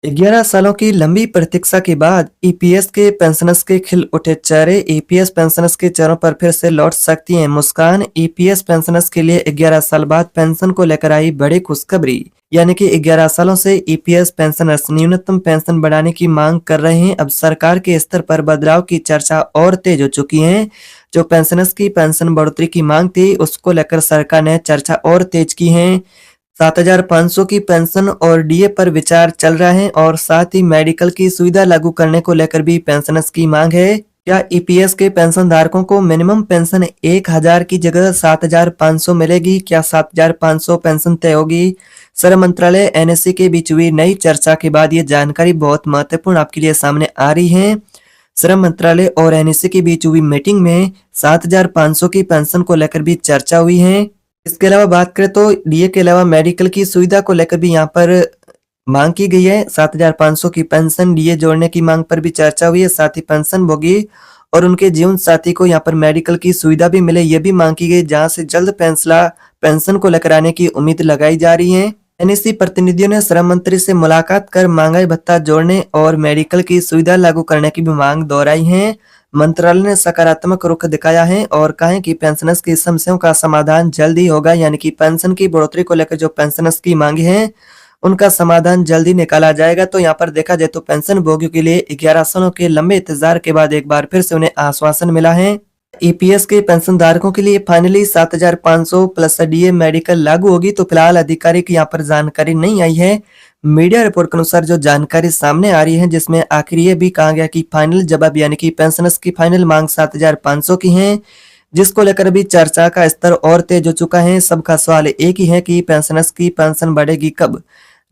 11 सालों की लंबी प्रतीक्षा के बाद ईपीएस के पेंशनर्स के खिल उठे चेहरे। ईपीएस पेंशनर्स के चेहरों पर फिर से लौट सकती है मुस्कान। ईपीएस पेंशनर्स के लिए 11 साल बाद पेंशन को लेकर आई बड़ी खुशखबरी। यानी कि 11 सालों से ईपीएस पेंशनर्स न्यूनतम पेंशन बढ़ाने की मांग कर रहे हैं। अब सरकार के स्तर पर बदलाव की चर्चा और तेज हो चुकी है। जो पेंशनर्स की पेंशन बढ़ोतरी की मांग थी, उसको लेकर सरकार ने चर्चा और तेज की है। 7,500 की पेंशन और डीए पर विचार चल रहा है और साथ ही मेडिकल की सुविधा लागू करने को लेकर भी पेंशनर्स की मांग है। क्या ईपीएस के पेंशन धारकों को मिनिमम पेंशन 1,000 की जगह 7,500 मिलेगी? क्या 7,500 पेंशन तय होगी? श्रम मंत्रालय एनएससी के बीच हुई नई चर्चा के बाद ये जानकारी बहुत महत्वपूर्ण आपके लिए सामने आ रही है। श्रम मंत्रालय और एनएससी के बीच हुई मीटिंग में 7,500 की पेंशन को लेकर भी चर्चा हुई है। इसके अलावा बात करें तो डीए के अलावा मेडिकल की सुविधा को लेकर भी यहाँ पर मांग की गई है। 7,500 की पेंशन डीए जोड़ने की मांग पर भी चर्चा हुई है। साथ ही पेंशन भोगी और उनके जीवन साथी को यहाँ पर मेडिकल की सुविधा भी मिले, ये भी मांग की गई, जहां से जल्द फैसला पेंशन को लेकर आने की उम्मीद लगाई जा रही है। एनएससी प्रतिनिधियों ने श्रम मंत्री से मुलाकात कर महंगाई भत्ता जोड़ने और मेडिकल की सुविधा लागू करने की भी मांग दोहराई है। मंत्रालय ने सकारात्मक रुख दिखाया है और कहा है कि पेंशनर्स की समस्याओं का समाधान जल्द ही होगा। यानी कि पेंशन की बढ़ोतरी को लेकर जो पेंशनर्स की मांगे हैं, उनका समाधान जल्दी निकाला जाएगा। तो यहाँ पर देखा जाए तो पेंशन भोगियों के लिए 11 सालों के लंबे इंतजार के बाद एक बार फिर से उन्हें आश्वासन मिला है। ईपीएस के पेंशन धारकों के लिए फाइनली 7,500 प्लस डीए मेडिकल लागू होगी। तो फिलहाल आधिकारिक यहाँ पर जानकारी नहीं आई है। मीडिया रिपोर्ट के अनुसार जो जानकारी सामने आ रही है, जिसमें आखिर ये भी कहा गया कि फाइनल जवाब यानी कि पेंशनर्स की फाइनल मांग 7,500 की है, जिसको लेकर भी चर्चा का स्तर और तेज हो चुका है। सबका सवाल एक ही है कि पेंशनर्स की पेंशन बढ़ेगी कब।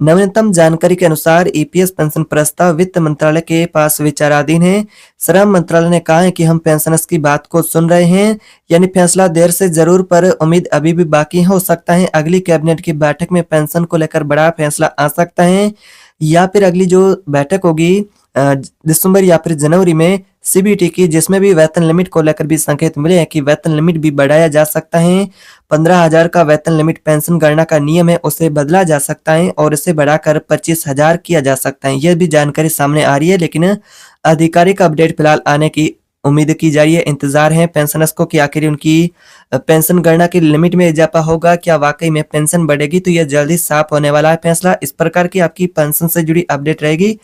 नवीनतम जानकारी के अनुसार ईपीएस पेंशन प्रस्ताव वित्त मंत्रालय के पास विचाराधीन है। श्रम मंत्रालय ने कहा है कि हम पेंशनर्स की बात को सुन रहे हैं, यानी फैसला देर से जरूर पर उम्मीद अभी भी बाकी हो सकता है। अगली कैबिनेट की बैठक में पेंशन को लेकर बड़ा फैसला आ सकता है, या फिर अगली जो बैठक होगी दिसंबर या फिर जनवरी में सीबीटी की, जिसमें भी वेतन लिमिट को लेकर भी संकेत मिले हैं कि वेतन लिमिट भी बढ़ाया जा सकता है। 15,000 का वेतन लिमिट पेंशन गणना का नियम है, उसे बदला जा सकता है और इसे बढ़ाकर 25,000 किया जा सकता है। यह भी जानकारी सामने आ रही है, लेकिन आधिकारिक अपडेट फिलहाल आने की उम्मीद की जा रही है। इंतजार है पेंशनर्स को कि आखिर उनकी पेंशन गणना की लिमिट में इजाफा होगा, क्या वाकई में पेंशन बढ़ेगी। तो यह जल्दी साफ होने वाला है फैसला। इस प्रकार की आपकी पेंशन से जुड़ी अपडेट रहेगी।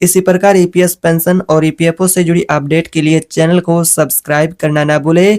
इसी प्रकार ईपीएस पेंशन और ईपीएफओ से जुड़ी अपडेट के लिए चैनल को सब्सक्राइब करना ना भूले।